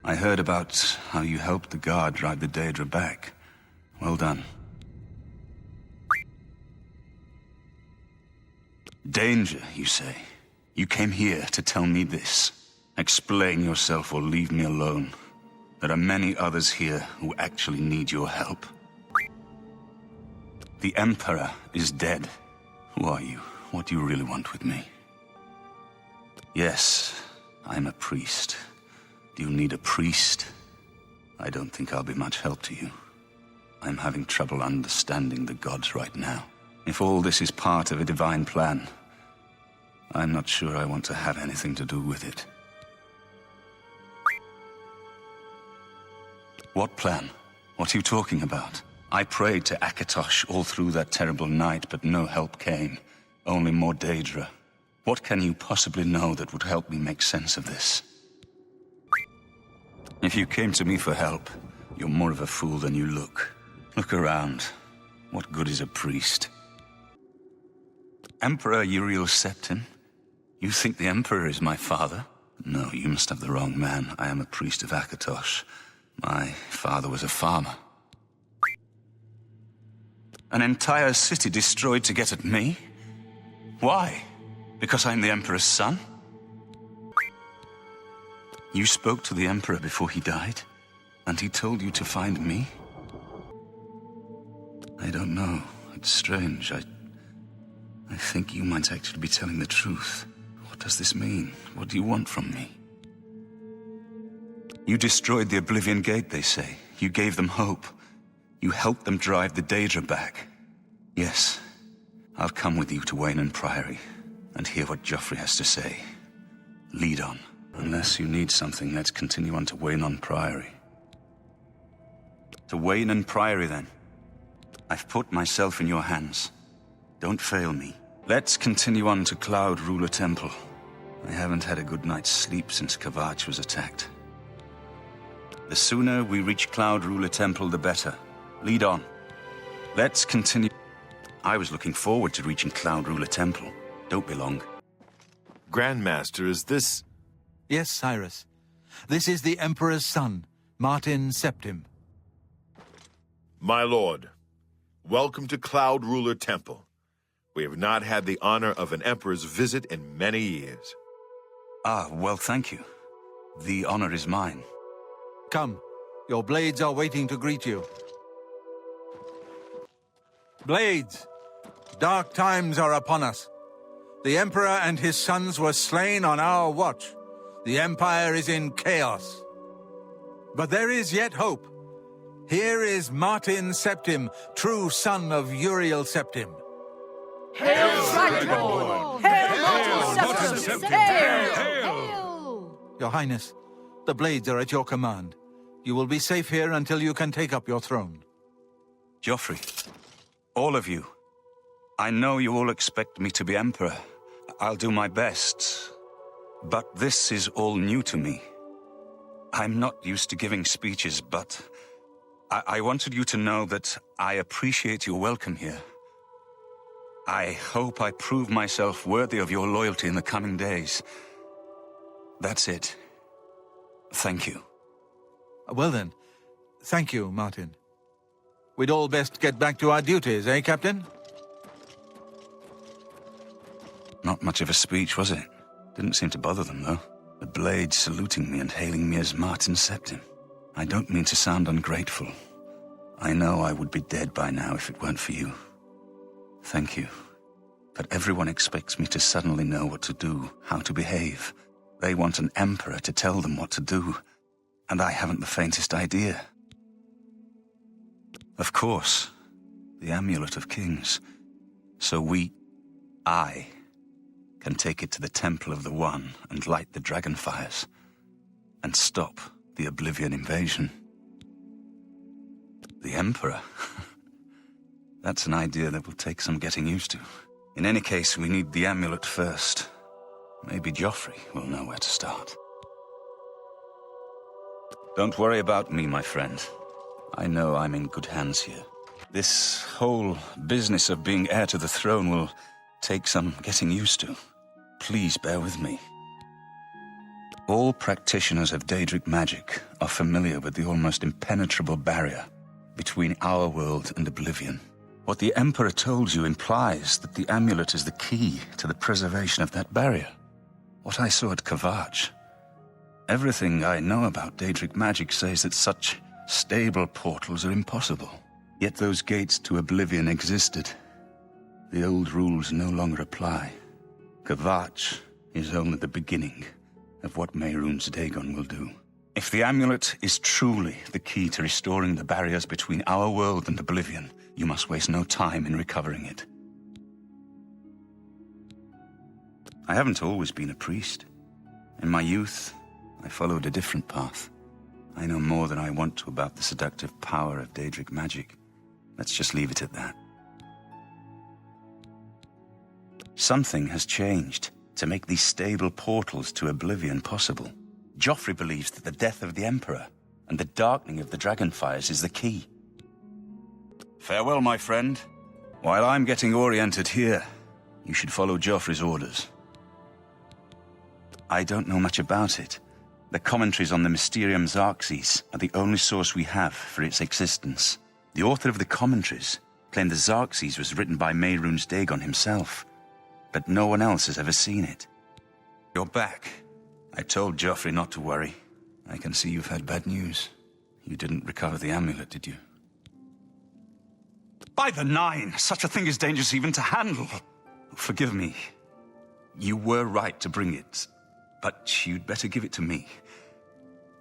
I heard about how you helped the guard drive the Daedra back. Well done. Danger, you say? You came here to tell me this. Explain yourself or leave me alone. There are many others here who actually need your help. The Emperor is dead. Who are you? What do you really want with me? Yes, I'm a priest. Do you need a priest? I don't think I'll be much help to you. I'm having trouble understanding the gods right now. If all this is part of a divine plan, I'm not sure I want to have anything to do with it. What plan? What are you talking about? I prayed to Akatosh all through that terrible night, but no help came. Only more Daedra. What can you possibly know that would help me make sense of this? If you came to me for help, you're more of a fool than you look. Look around. What good is a priest? Emperor Uriel Septim? You think the Emperor is my father? No, you must have the wrong man. I am a priest of Akatosh. My father was a farmer. An entire city destroyed to get at me? Why? Because I'm the Emperor's son? You spoke to the Emperor before he died? And he told you to find me? I don't know. It's strange. I think you might actually be telling the truth. What does this mean? What do you want from me? You destroyed the Oblivion Gate, they say. You gave them hope. You helped them drive the Daedra back. Yes, I'll come with you to Wayne Priory and hear what Joffrey has to say. Lead on. Unless you need something, let's continue on to Wayne Priory. To Wayne Priory, then. I've put myself in your hands. Don't fail me. Let's continue on to Cloud Ruler Temple. I haven't had a good night's sleep since Kavach was attacked. The sooner we reach Cloud Ruler Temple, the better. Lead on. Let's continue. I was looking forward to reaching Cloud Ruler Temple. Don't be long. Grandmaster, is this... Yes, Cyrus. This is the Emperor's son, Martin Septim. My lord, welcome to Cloud Ruler Temple. We have not had the honor of an emperor's visit in many years. Ah, well, thank you. The honor is mine. Come, your blades are waiting to greet you. Blades, dark times are upon us. The Emperor and his sons were slain on our watch. The Empire is in chaos. But there is yet hope. Here is Martin Septim, true son of Uriel Septim. Hail, Dragonborn! Hail, Martin Septim! Hail! Your Highness, the blades are at your command. You will be safe here until you can take up your throne. Joffrey, all of you. I know you all expect me to be Emperor. I'll do my best. But this is all new to me. I'm not used to giving speeches, but I wanted you to know that I appreciate your welcome here. I hope I prove myself worthy of your loyalty in the coming days. That's it. Thank you. Well then, thank you, Martin. We'd all best get back to our duties, eh, Captain? Not much of a speech, was it? Didn't seem to bother them, though. The blades saluting me and hailing me as Martin Septim. I don't mean to sound ungrateful. I know I would be dead by now if it weren't for you. Thank you. But everyone expects me to suddenly know what to do, how to behave. They want an emperor to tell them what to do, and I haven't the faintest idea. Of course, the Amulet of Kings. So I, can take it to the Temple of the One and light the dragon fires, and stop the Oblivion invasion. The Emperor? That's an idea that will take some getting used to. In any case, we need the amulet first. Maybe Joffrey will know where to start. Don't worry about me, my friend. I know I'm in good hands here. This whole business of being heir to the throne will take some getting used to. Please bear with me. All practitioners of Daedric magic are familiar with the almost impenetrable barrier between our world and Oblivion. What the Emperor told you implies that the amulet is the key to the preservation of that barrier. What I saw at Kvatch. Everything I know about Daedric magic says that such stable portals are impossible. Yet those gates to Oblivion existed. The old rules no longer apply. Kvatch is only the beginning of what Mehrunes Dagon will do. If the amulet is truly the key to restoring the barriers between our world and Oblivion, you must waste no time in recovering it. I haven't always been a priest. In my youth, I followed a different path. I know more than I want to about the seductive power of Daedric magic. Let's just leave it at that. Something has changed to make these stable portals to Oblivion possible. Joffrey believes that the death of the Emperor and the darkening of the Dragonfires is the key. Farewell, my friend. While I'm getting oriented here, you should follow Joffrey's orders. I don't know much about it. The commentaries on the Mysterium Xarxes are the only source we have for its existence. The author of the commentaries claimed the Xarxes was written by Mehrunes Dagon himself, but no one else has ever seen it. You're back. I told Joffrey not to worry. I can see you've had bad news. You didn't recover the amulet, did you? By the Nine! Such a thing is dangerous even to handle. Forgive me. You were right to bring it, but you'd better give it to me.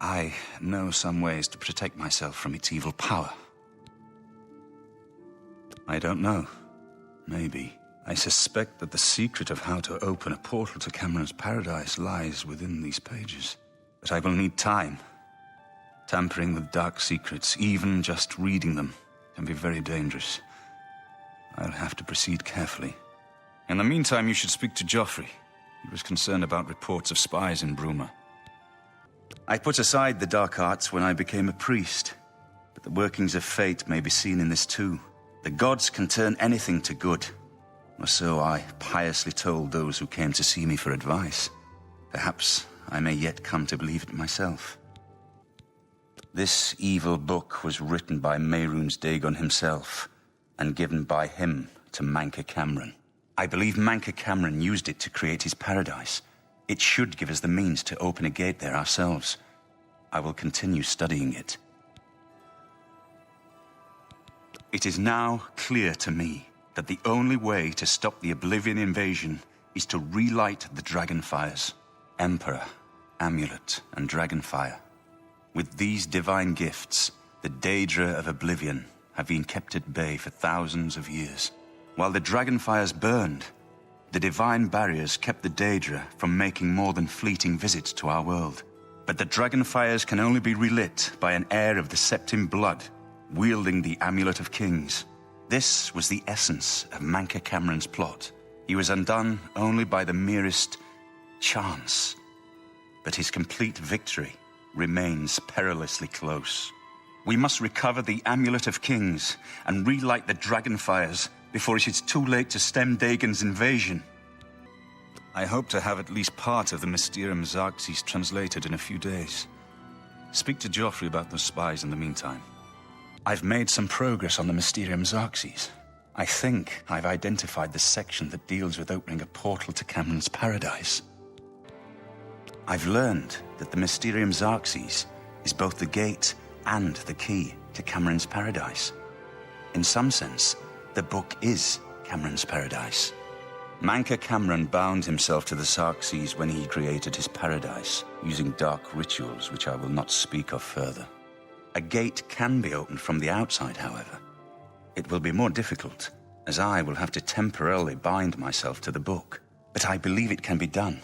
I know some ways to protect myself from its evil power. I don't know. Maybe. I suspect that the secret of how to open a portal to Cameron's paradise lies within these pages. But I will need time. Tampering with dark secrets, even just reading them, can be very dangerous. I'll have to proceed carefully. In the meantime, you should speak to Joffrey. He was concerned about reports of spies in Bruma. I put aside the dark arts when I became a priest, but the workings of fate may be seen in this too. The gods can turn anything to good, or so I piously told those who came to see me for advice. Perhaps I may yet come to believe it myself. This evil book was written by Mehrunes Dagon himself, and given by him to Manca Cameron. I believe Manca Cameron used it to create his paradise. It should give us the means to open a gate there ourselves. I will continue studying it. It is now clear to me that the only way to stop the Oblivion invasion is to relight the Dragonfires. Emperor, Amulet, and Dragonfire. With these divine gifts, the Daedra of Oblivion have been kept at bay for thousands of years. While the Dragonfires burned, the divine barriers kept the Daedra from making more than fleeting visits to our world. But the Dragonfires can only be relit by an heir of the Septim blood, wielding the Amulet of Kings. This was the essence of Manca Cameron's plot. He was undone only by the merest chance. But his complete victory remains perilously close. We must recover the Amulet of Kings and relight the Dragonfires before it is too late to stem Dagon's invasion. I hope to have at least part of the Mysterium Xarxes translated in a few days. Speak to Joffrey about those spies in the meantime. I've made some progress on the Mysterium Xarxes. I think I've identified the section that deals with opening a portal to Cameron's paradise. I've learned that the Mysterium Xarxes is both the gate and the key to Cameron's paradise. In some sense, the book is Cameron's paradise. Manca Cameron bound himself to the Xarxes when he created his paradise, using dark rituals which I will not speak of further. A gate can be opened from the outside, however. It will be more difficult, as I will have to temporarily bind myself to the book, but I believe it can be done.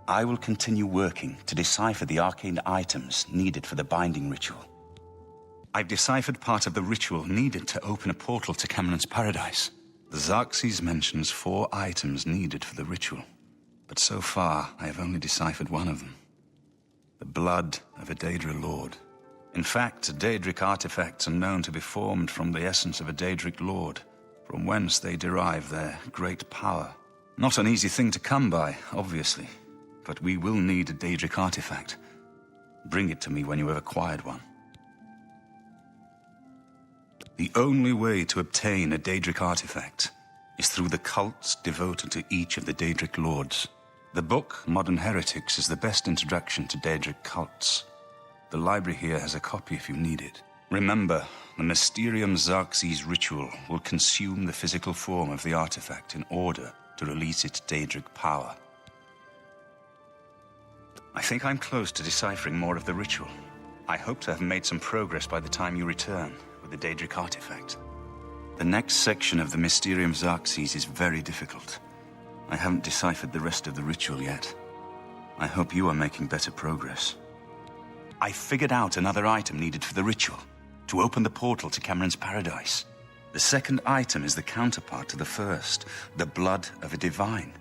I will continue working to decipher the arcane items needed for the binding ritual. I've deciphered part of the ritual needed to open a portal to Cameron's paradise. The Xarxes mentions 4 items needed for the ritual, but so far I have only deciphered one of them. The blood of a Daedra lord. In fact, Daedric artifacts are known to be formed from the essence of a Daedric lord, from whence they derive their great power. Not an easy thing to come by, obviously, but we will need a Daedric artifact. Bring it to me when you have acquired one. The only way to obtain a Daedric artifact is through the cults devoted to each of the Daedric lords. The book, Modern Heretics, is the best introduction to Daedric cults. The library here has a copy if you need it. Remember, the Mysterium Xerxes ritual will consume the physical form of the artifact in order to release its Daedric power. I think I'm close to deciphering more of the ritual. I hope to have made some progress by the time you return with the Daedric artifact. The next section of the Mysterium Xerxes is very difficult. I haven't deciphered the rest of the ritual yet. I hope you are making better progress. I figured out another item needed for the ritual, to open the portal to Cameron's paradise. The second item is the counterpart to the first, the blood of a divine.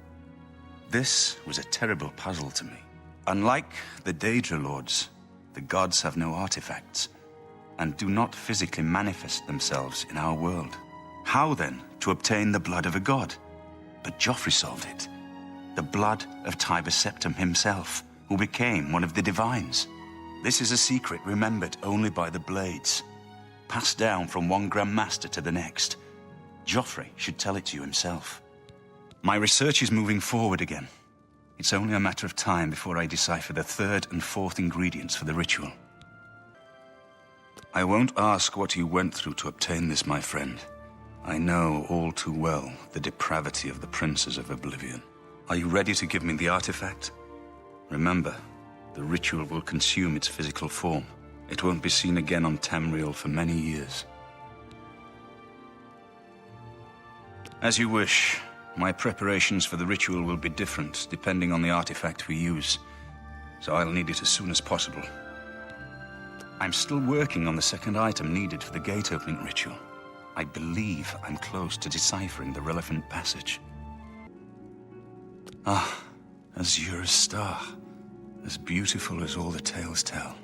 This was a terrible puzzle to me. Unlike the Daedra Lords, the gods have no artifacts, and do not physically manifest themselves in our world. How then to obtain the blood of a god? But Joffrey solved it. The blood of Tiber Septim himself, who became one of the divines. This is a secret remembered only by the Blades, passed down from one Grand Master to the next. Joffrey should tell it to you himself. My research is moving forward again. It's only a matter of time before I decipher the third and fourth ingredients for the ritual. I won't ask what you went through to obtain this, my friend. I know all too well the depravity of the princes of Oblivion. Are you ready to give me the artifact? Remember, the ritual will consume its physical form. It won't be seen again on Tamriel for many years. As you wish. My preparations for the ritual will be different depending on the artifact we use, so I'll need it as soon as possible. I'm still working on the second item needed for the gate-opening ritual. I believe I'm close to deciphering the relevant passage. Ah, Azura's star, as beautiful as all the tales tell.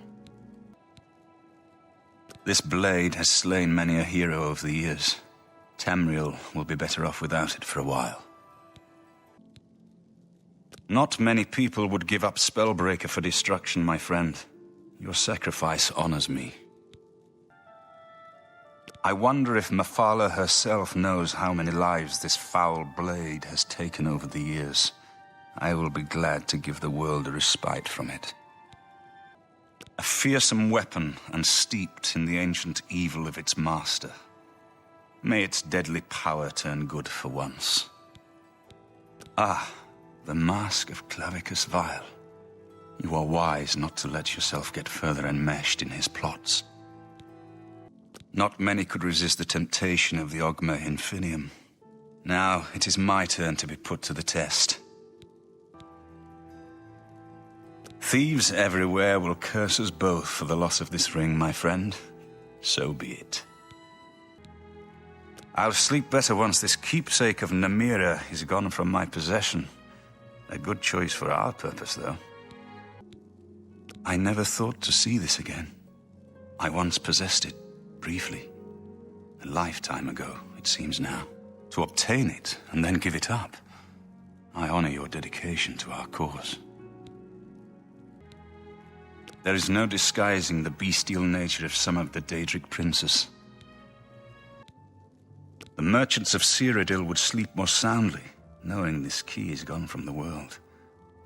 This blade has slain many a hero over the years. Tamriel will be better off without it for a while. Not many people would give up Spellbreaker for destruction, my friend. Your sacrifice honors me. I wonder if Mephala herself knows how many lives this foul blade has taken over the years. I will be glad to give the world a respite from it. A fearsome weapon and steeped in the ancient evil of its master. May its deadly power turn good for once. Ah, the mask of Clavicus Vile. You are wise not to let yourself get further enmeshed in his plots. Not many could resist the temptation of the Ogma Infinium. Now it is my turn to be put to the test. Thieves everywhere will curse us both for the loss of this ring, my friend. So be it. I'll sleep better once this keepsake of Namira is gone from my possession. A good choice for our purpose, though. I never thought to see this again. I once possessed it, briefly. A lifetime ago, it seems now. To obtain it and then give it up. I honor your dedication to our cause. There is no disguising the bestial nature of some of the Daedric princes. The merchants of Cyrodiil would sleep more soundly, knowing this key is gone from the world.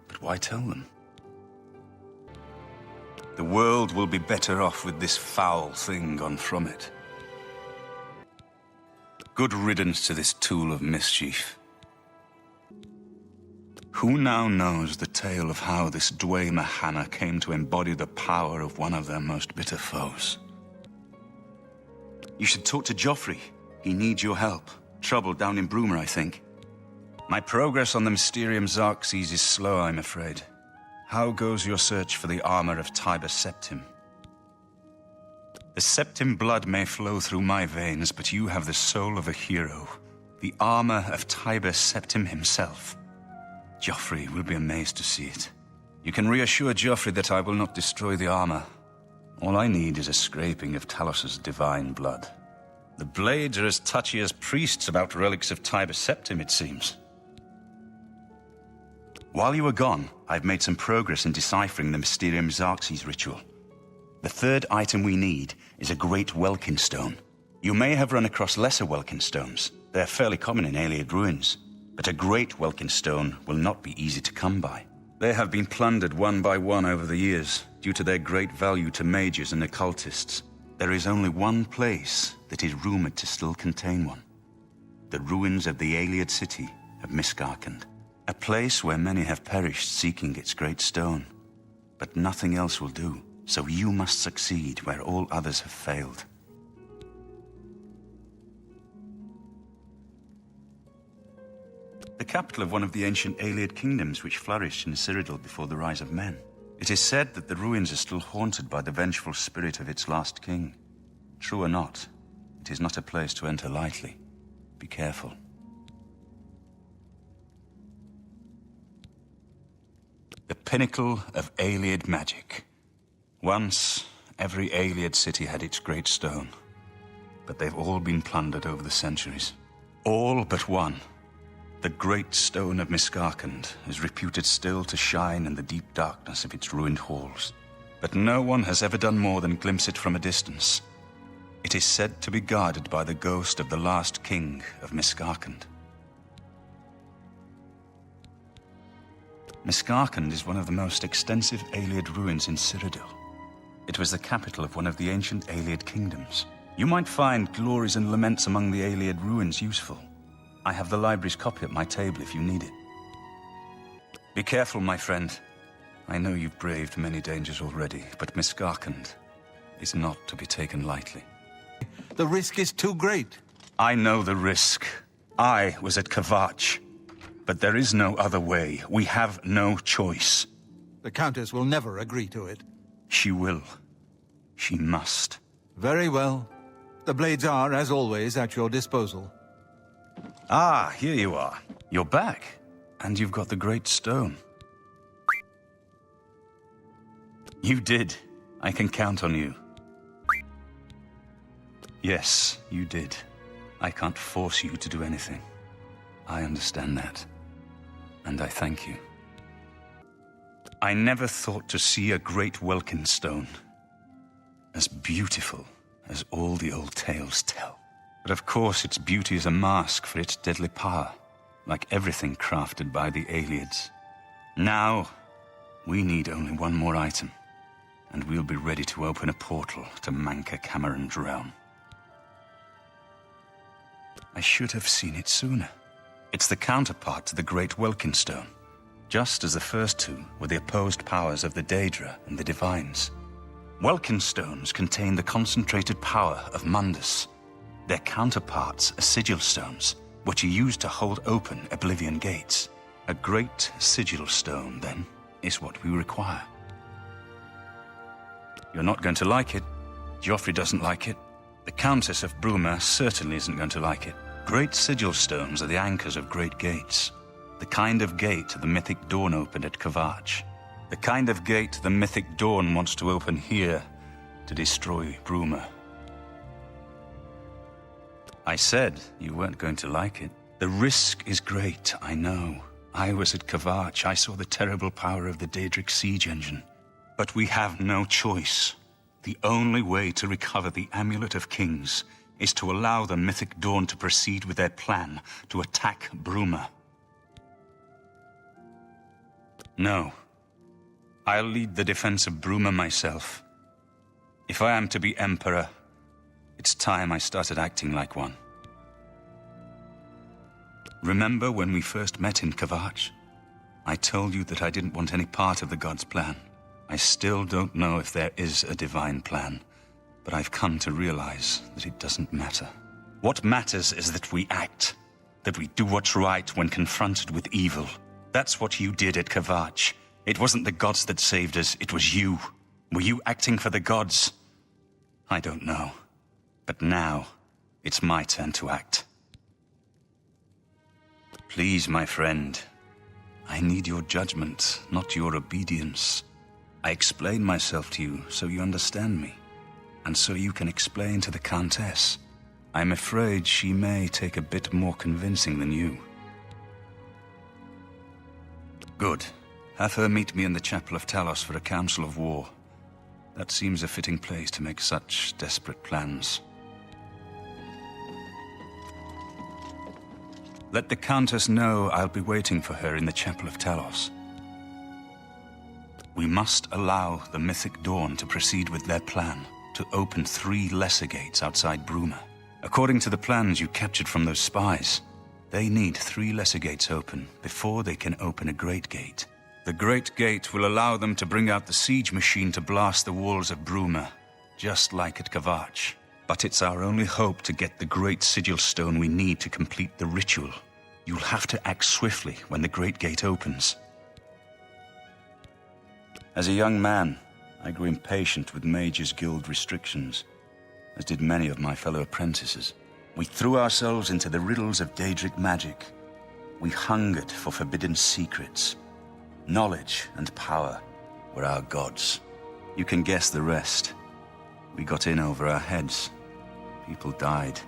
But why tell them? The world will be better off with this foul thing gone from it. Good riddance to this tool of mischief. Who now knows the tale of how this Dwemer hammer came to embody the power of one of their most bitter foes? You should talk to Joffrey. He needs your help. Trouble down in Broomer, I think. My progress on the Mysterium Xerxes is slow, I'm afraid. How goes your search for the armor of Tiber Septim? The Septim blood may flow through my veins, but you have the soul of a hero. The armor of Tiber Septim himself. Joffrey will be amazed to see it. You can reassure Joffrey that I will not destroy the armor. All I need is a scraping of Talos's divine blood. The Blades are as touchy as priests about relics of Tiber Septim, it seems. While you were gone, I've made some progress in deciphering the Mysterium Xarxes ritual. The third item we need is a great Welkin stone. You may have run across lesser Welkin stones. They're fairly common in Ayleid ruins. But a great Welkin stone will not be easy to come by. They have been plundered one by one over the years, due to their great value to mages and occultists. There is only one place that is rumored to still contain one. The ruins of the Ayleid city of Miskarkand. A place where many have perished seeking its great stone. But nothing else will do, so you must succeed where all others have failed. The capital of one of the ancient Ayleid kingdoms which flourished in Cyrodiil before the rise of men. It is said that the ruins are still haunted by the vengeful spirit of its last king. True or not, it is not a place to enter lightly. Be careful. The pinnacle of Ayleid magic. Once, every Ayleid city had its great stone. But they've all been plundered over the centuries. All but one. The great stone of Miskarkand is reputed still to shine in the deep darkness of its ruined halls. But no one has ever done more than glimpse it from a distance. It is said to be guarded by the ghost of the last king of Miskarkand. Miskarkand is one of the most extensive Ayleid ruins in Cyrodiil. It was the capital of one of the ancient Ayleid kingdoms. You might find glories and laments among the Ayleid ruins useful. I have the library's copy at my table if you need it. Be careful, my friend. I know you've braved many dangers already, but Miskarkand is not to be taken lightly. The risk is too great. I know the risk. I was at Kvatch. But there is no other way. We have no choice. The Countess will never agree to it. She will. She must. Very well. The blades are, as always, at your disposal. Ah, here you are. You're back. And you've got the great stone. You did. I can count on you. Yes, you did. I can't force you to do anything. I understand that. And I thank you. I never thought to see a great Welkin stone. As beautiful as all the old tales tell. But of course its beauty is a mask for its deadly power, like everything crafted by the Ayleids. Now, we need only one more item, and we'll be ready to open a portal to Manka Cameron's realm. I should have seen it sooner. It's the counterpart to the Great Welkin Stone, just as the first two were the opposed powers of the Daedra and the Divines. Welkin stones contain the concentrated power of Mundus. Their counterparts are sigil stones, which are used to hold open Oblivion gates. A great sigil stone, then, is what we require. You're not going to like it. Joffrey doesn't like it. The Countess of Bruma certainly isn't going to like it. Great sigil stones are the anchors of great gates. The kind of gate the mythic Dawn opened at Kvatch. The kind of gate the mythic Dawn wants to open here to destroy Bruma. I said you weren't going to like it. The risk is great, I know. I was at Kvatch. I saw the terrible power of the Daedric siege engine. But we have no choice. The only way to recover the Amulet of Kings is to allow the mythic Dawn to proceed with their plan to attack Bruma. No. I'll lead the defense of Bruma myself. If I am to be Emperor, it's time I started acting like one. Remember when we first met in Kvatch? I told you that I didn't want any part of the God's plan. I still don't know if there is a divine plan, but I've come to realize that it doesn't matter. What matters is that we act, that we do what's right when confronted with evil. That's what you did at Kvatch. It wasn't the gods that saved us, it was you. Were you acting for the gods? I don't know. But now, it's my turn to act. Please, my friend, I need your judgment, not your obedience. I explain myself to you so you understand me, and so you can explain to the Countess. I'm afraid she may take a bit more convincing than you. Good. Have her meet me in the Chapel of Talos for a council of war. That seems a fitting place to make such desperate plans. Let the Countess know I'll be waiting for her in the Chapel of Talos. We must allow the Mythic Dawn to proceed with their plan to open 3 lesser gates outside Bruma. According to the plans you captured from those spies, they need 3 lesser gates open before they can open a Great Gate. The Great Gate will allow them to bring out the siege machine to blast the walls of Bruma, just like at Kavach. But it's our only hope to get the great sigil stone we need to complete the ritual. You'll have to act swiftly when the Great Gate opens. As a young man, I grew impatient with Mages Guild restrictions, as did many of my fellow apprentices. We threw ourselves into the riddles of Daedric magic. We hungered for forbidden secrets. Knowledge and power were our gods. You can guess the rest. We got in over our heads. People died.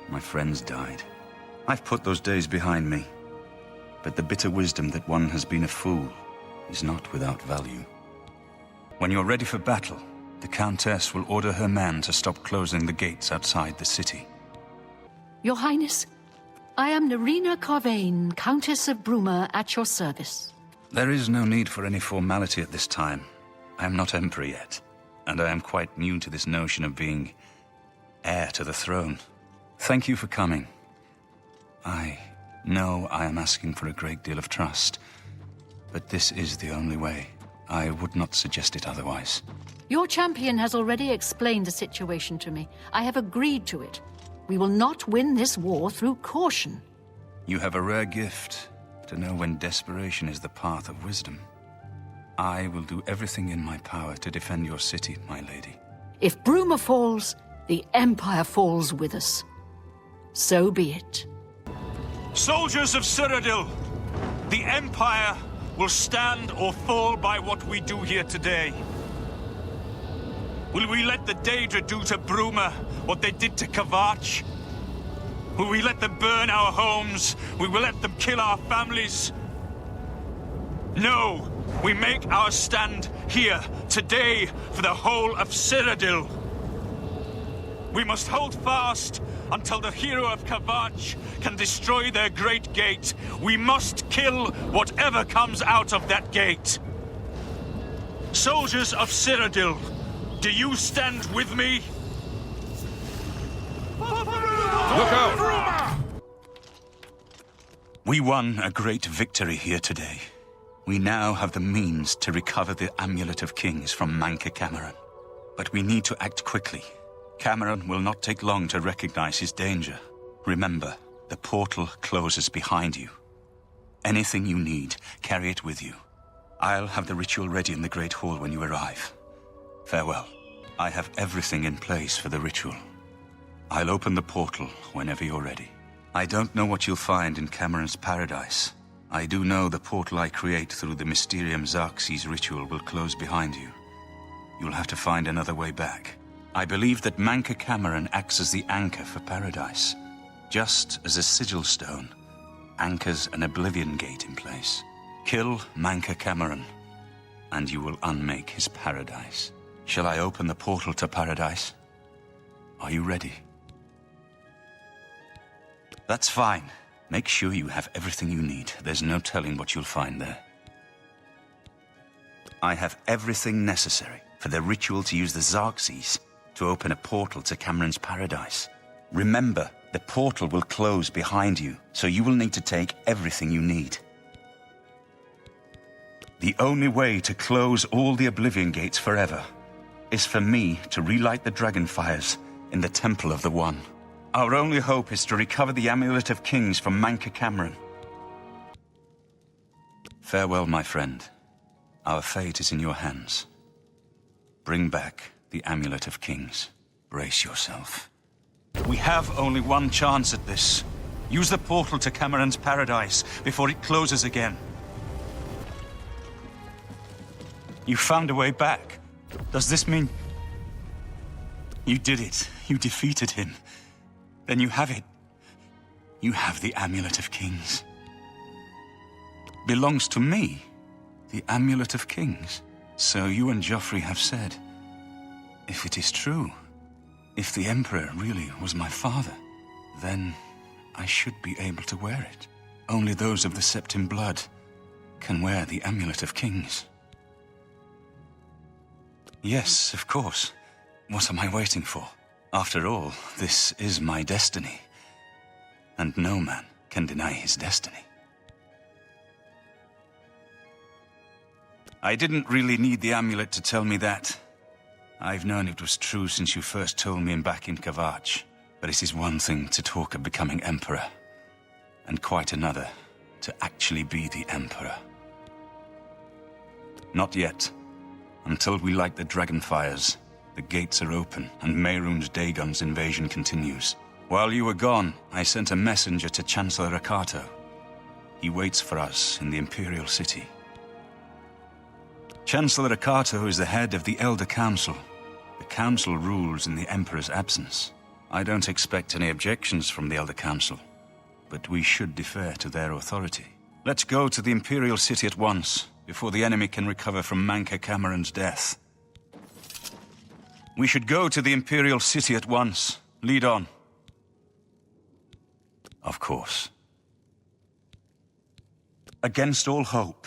My friends died. I've put those days behind me. But the bitter wisdom that one has been a fool is not without value. When you're ready for battle, the Countess will order her men to stop closing the gates outside the city. Your Highness, I am Nerina Carvain, Countess of Bruma, at your service. There is no need for any formality at this time. I am not Emperor yet, and I am quite new to this notion of being heir to the throne. Thank you for coming. I know I am asking for a great deal of trust, but this is the only way. I would not suggest it otherwise. Your champion has already explained the situation to me. I have agreed to it. We will not win this war through caution. You have a rare gift to know when desperation is the path of wisdom. I will do everything in my power to defend your city, my lady. If Bruma falls, the Empire falls with us. So be it. Soldiers of Cyrodiil, the Empire will stand or fall by what we do here today. Will we let the Daedra do to Bruma what they did to Kavach? Will we let them burn our homes? Will we let them kill our families? No! We make our stand here, today, for the whole of Cyrodiil. We must hold fast until the hero of Kavach can destroy their great gate. We must kill whatever comes out of that gate. Soldiers of Cyrodiil, do you stand with me? Look out! We won a great victory here today. We now have the means to recover the Amulet of Kings from Manca Cameron. But we need to act quickly. Cameron will not take long to recognize his danger. Remember, the portal closes behind you. Anything you need, carry it with you. I'll have the ritual ready in the Great Hall when you arrive. Farewell. I have everything in place for the ritual. I'll open the portal whenever you're ready. I don't know what you'll find in Cameron's paradise. I do know the portal I create through the Mysterium Xerxes ritual will close behind you. You'll have to find another way back. I believe that Manca Cameron acts as the anchor for paradise, just as a sigil stone anchors an Oblivion gate in place. Kill Manca Cameron, and you will unmake his paradise. Shall I open the portal to paradise? Are you ready? That's fine. Make sure you have everything you need. There's no telling what you'll find there. I have everything necessary for the ritual to use the Xerxes to open a portal to Cameron's paradise. Remember, the portal will close behind you, so you will need to take everything you need. The only way to close all the Oblivion gates forever is for me to relight the dragon fires in the Temple of the One. Our only hope is to recover the Amulet of Kings from Manca Cameron. Farewell, my friend. Our fate is in your hands. Bring back the Amulet of Kings. Brace yourself. We have only one chance at this. Use the portal to Cameron's paradise before it closes again. You found a way back. Does this mean... You did it. You defeated him. Then you have it. You have the Amulet of Kings. belongs to me. The Amulet of Kings. So you and Joffrey have said. If it is true, if the Emperor really was my father, then I should be able to wear it. Only those of the Septim blood can wear the Amulet of Kings. Yes, of course. What am I waiting for? After all, this is my destiny. And no man can deny his destiny. I didn't really need the amulet to tell me that. I've known it was true since you first told me back in Kavach. But it is one thing to talk of becoming Emperor, and quite another to actually be the Emperor. Not yet. Until we light the Dragonfires, the gates are open, and Mehrunes Dagon's invasion continues. While you were gone, I sent a messenger to Chancellor Akato. He waits for us in the Imperial City. Chancellor Akato is the head of the Elder Council. The Council rules in the Emperor's absence. I don't expect any objections from the Elder Council, but we should defer to their authority. Let's go to the Imperial City at once, before the enemy can recover from Manca Cameron's death. We should go to the Imperial City at once. Lead on. Of course. Against all hope,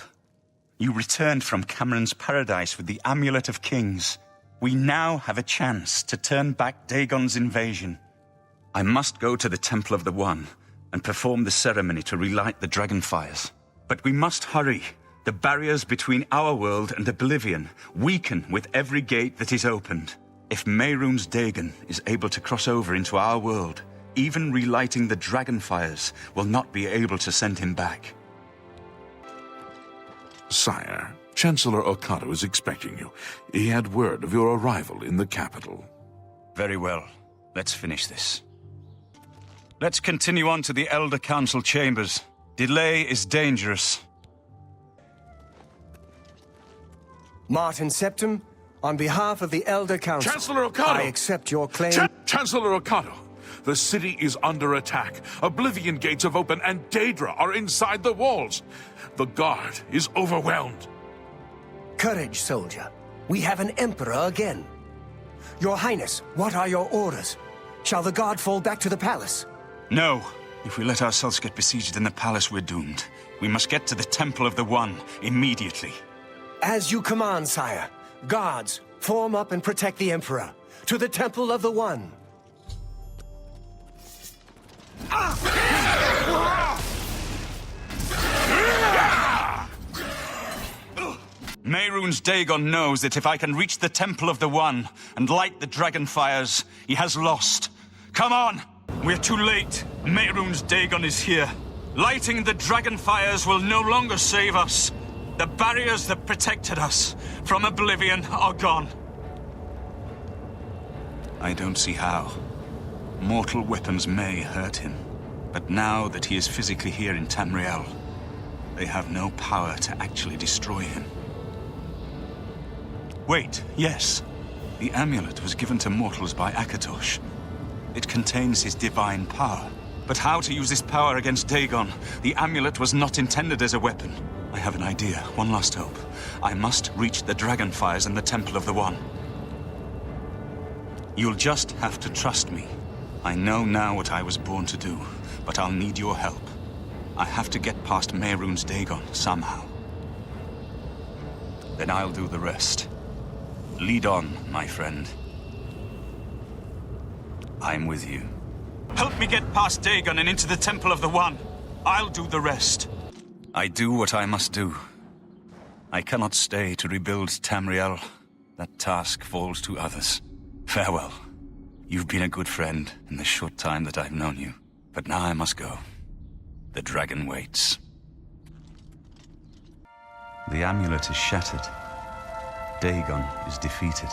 you returned from Cameron's paradise with the Amulet of Kings. We now have a chance to turn back Dagon's invasion. I must go to the Temple of the One and perform the ceremony to relight the Dragonfires. But we must hurry. The barriers between our world and Oblivion weaken with every gate that is opened. If Mehrunes Dagon is able to cross over into our world, even relighting the Dragonfires will not be able to send him back. Sire, Chancellor Okato is expecting you. He had word of your arrival in the capital. Very well. Let's finish this. Let's continue on to the Elder Council chambers. Delay is dangerous. Martin Septim, on behalf of the Elder Council, Chancellor Okato! I accept your claim. Chancellor Okato! The city is under attack. Oblivion gates have opened and Daedra are inside the walls. The guard is overwhelmed. Courage, soldier. We have an emperor again. Your Highness, what are your orders? Shall the guard fall back to the palace? No. If we let ourselves get besieged in the palace, we're doomed. We must get to the Temple of the One immediately. As you command, sire. Guards, form up and protect the emperor. To the Temple of the One. Mehrunes Dagon knows that if I can reach the Temple of the One and light the Dragonfires, he has lost. Come on! We're too late. Mehrunes Dagon is here. Lighting the Dragonfires will no longer save us. The barriers that protected us from Oblivion are gone. I don't see how. Mortal weapons may hurt him, but now that he is physically here in Tamriel, they have no power to actually destroy him. Wait, yes. The amulet was given to mortals by Akatosh. It contains his divine power. But how to use this power against Dagon? The amulet was not intended as a weapon. I have an idea, one last hope. I must reach the Dragonfires and the Temple of the One. You'll just have to trust me. I know now what I was born to do, but I'll need your help. I have to get past Mehrunes Dagon somehow. Then I'll do the rest. Lead on, my friend. I'm with you. Help me get past Dagon and into the Temple of the One. I'll do the rest. I do what I must do. I cannot stay to rebuild Tamriel. That task falls to others. Farewell. You've been a good friend in the short time that I've known you. But now I must go. The dragon waits. The amulet is shattered. Dagon is defeated.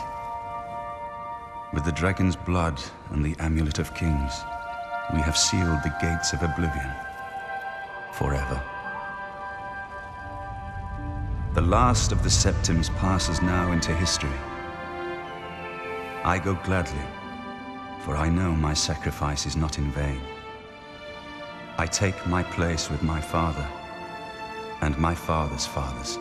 With the dragon's blood and the Amulet of Kings, we have sealed the gates of Oblivion forever. The last of the Septims passes now into history. I go gladly, for I know my sacrifice is not in vain. I take my place with my father, and my father's fathers.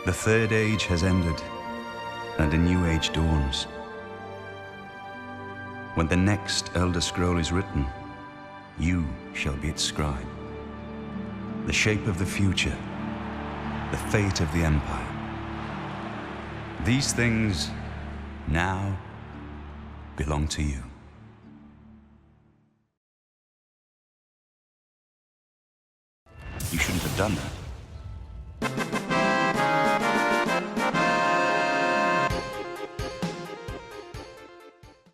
The third age has ended, and a new age dawns. When the next Elder Scroll is written, you shall be its scribe. The shape of the future, the fate of the Empire. These things now belong to you. You shouldn't have done that.